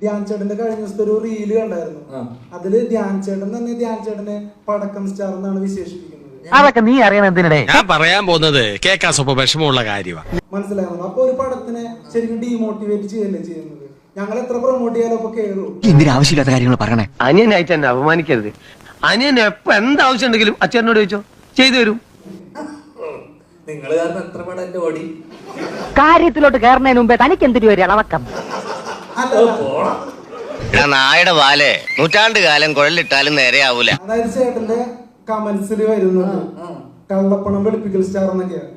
ധ്യാൻ ചേട്ടന്റെ കഴിഞ്ഞ ദിവസത്തെ ഒരു റീല് കണ്ടായിരുന്നു. അതില് ധ്യാൻ ചേട്ടൻ തന്നെ ധ്യാൻ ചേട്ടനെ പടക്കം സ്റ്റാർ എന്നാണ് വിശേഷിപ്പിക്കുന്നത്. അതൊക്കെ നീ അറിയണം എന്തിനേ? ഞാൻ പറയാൻ പോകുന്നത് കേൾക്കാൻ സ്വപ്പം വിഷമമുള്ള കാര്യമാണ്. മനസ്സിലാകുന്നു. അപ്പൊ ഒരു പടത്തിനെ ശരിക്കും ഡീമോട്ടിവേറ്റ് ചെയ്യല്ലേ ചെയ്യുന്നത്. ഞങ്ങൾ എത്ര പ്രൊമോട്ട് ചെയ്യാലോ അപ്പൊ കേറും. എന്തിനാവശ്യമില്ലാത്ത കാര്യങ്ങൾ പറയണേ? അനിയനായിട്ട് എന്നെ അപമാനിക്കരുത്. അനിയൻ എപ്പോ എന്താവശ്യം ഉണ്ടെങ്കിലും അച്ഛനോട് ചോദിച്ചോ, ചെയ്തു തരും. നിങ്ങൾ കാരണം എത്ര പടം എന്റെ ഓടി. കാര്യത്തിലോട്ട് കയറുന്നതിന് മുമ്പേ തനിക്ക് എന്തൊരു ഒരു അളവക്കം. നായുടെ വാലേ നൂറ്റാണ്ട് കാലം കുഴലിട്ടാലും നേരെയാവൂല. അതായത് ചേട്ടന്റെ കമന്റ്സിൽ വരുന്നത് കള്ളപ്പണം വെളുപ്പിക്കൽ സ്റ്റാർ എന്നൊക്കെയാണ്.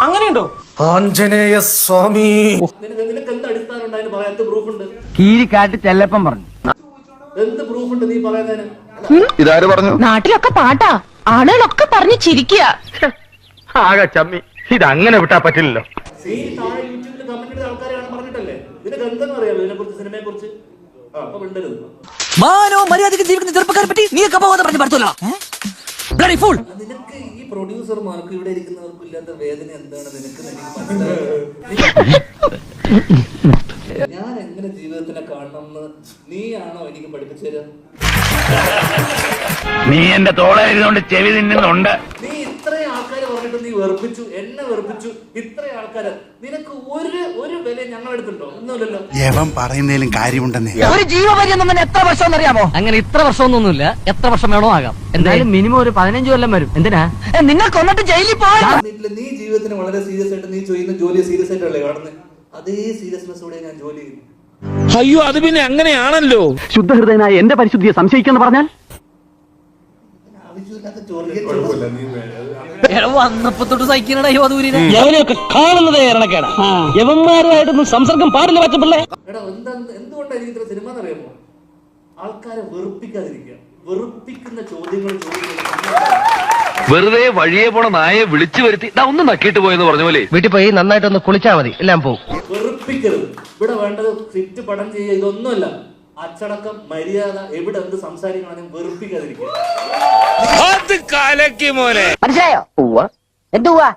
അങ്ങനെയുണ്ടോ? ആഞ്ജനേയ സ്വാമി. നിനക്ക് എന്ത് അടിസ്ഥാനം ഉണ്ട്? അതിന് പറയാൻ എന്ത് പ്രൂഫ് ഉണ്ട്? കീരിക്കാട്ട് ചെല്ലപ്പം പറഞ്ഞു. എന്ത് പ്രൂഫ് ഉണ്ട് നീ പറയുന്നതിന്? ഇതാര് പറഞ്ഞു? നാട്ടിലൊക്കെ പാട്ടാ, ആളുകളൊക്കെ പറഞ്ഞു ചിരിക്കുക. ആകെ ചമ്മി. ഇതങ്ങനെ വിട്ടാ പറ്റില്ലല്ലോ. നീ താഴെ യൂട്യൂബിൽ കമന്റ് ചെയ്ത ആൾക്കാരെയാണ് പറഞ്ഞിട്ടല്ലേ. നിനക്ക് എന്തെന്ന് അറിയാമോ ഇതിനെ കുറിച്ച്, സിനിമയെ കുറിച്ച്? അപ്പൊ മിണ്ടരുത്. മാനോ മര്യാദയ്ക്ക് ജീവിക്കുന്ന ചെറുപ്പക്കാരെ പറ്റി നീ ഒക്കെ പറഞ്ഞു പറ്റൂല. നിനക്ക് ഈ പ്രൊഡ്യൂസർമാർക്ക് ഇവിടെ ഇരിക്കുന്നവർക്കും ഇല്ലാത്ത വേദന എന്താണ് നിനക്ക് മനസ്സിലായത്? ഞാൻ എങ്ങനെ ജീവിതത്തിനെ കാണണമെന്ന് നീയാണോ എനിക്ക് പഠിപ്പിച്ചു തരാ? നീ എന്റെ തോളായിരുന്നോണ്ട് ചെവി നിന്നുണ്ട്. നീ ഇത്രയും ആൾക്കാരെ പറഞ്ഞിട്ട് നീ വെറുപ്പിച്ചു, എന്നെ വെറുപ്പിച്ചു. ഇത്രയും ആൾക്കാര് നിനക്ക് ഒരു വില ഞങ്ങൾ എടുത്തിട്ടുണ്ടോ? ഒന്നുമില്ലല്ലോ. യവൻ പറയുന്നതിലും കാര്യമുണ്ടെന്നേ. ഒരു ജീവപര്യന്തം തന്നെ എത്ര വർഷം അറിയാമോ? അങ്ങനെ ഇത്ര വർഷമൊന്നുമില്ല, എത്ര വർഷം വേണോ ആകാം. എന്തായാലും മിനിമം ഒരു 15 കൊല്ലം വരും. എന്തിനാ നിങ്ങൾ കൊന്നിട്ട് ജയിലിൽ പോകാൻ? നീ ജീവിതത്തിന് വളരെ സീരിയസ് ആയിട്ട് നീ ചെയ്യുന്ന ജോലി സീരിയസ് ആയിട്ടല്ലേ കാണുന്നത്? അതേ സീരിയസ്നെസ്സോടെ ഞാൻ ജോലി ചെയ്യുന്നു. അയ്യോ അത് പിന്നെ അങ്ങനെയാണല്ലോ. ശുദ്ധഹൃദയനായ എന്റെ പരിശുദ്ധിയെ സംശയിക്കാന്ന് പറഞ്ഞാൽ വന്നപ്പോ തൊട്ട് സഹിക്കണ യോധൂരിനെയൊക്കെ കാണുന്നത് ഏറണക്കേടാ. യവന്മാരുമായിട്ടൊന്നും സംസർഗം പാടില്ല പറ്റപ്പിള്ളേ. എടാ എന്തുകൊണ്ടാണ് എനിക്ക് ഇത്ര സിനിമ എന്നറിയാമോ? ആൾക്കാരെ വെറുപ്പിക്കാതിരിക്കുക. വെറുപ്പിക്കുന്ന ചോദ്യങ്ങൾ വെറുതെ വഴിയെ പോണ നായെ വിളിച്ചു വരുത്തി ഒന്ന് നക്കിയിട്ട് പോയെന്ന് പറഞ്ഞ പോലെ വീട്ടിൽ പോയി നന്നായിട്ടൊന്ന് കുളിച്ചാ മതി, എല്ലാം പോകും. വെറുപ്പിക്കരുത്. ഇവിടെ വേണ്ടത് സ്ക്രിപ്റ്റ് പടം ചെയ്യുക, ഇതൊന്നുമല്ല. അച്ചടക്കം, മര്യാദ, എവിടെ എന്ത് സംസാരിക്കണമെന്നും വെറുപ്പിക്കാതിരിക്കുക. അത് കലക്കി മോനെ. മനസ്സിലായോ? എന്തുവാ?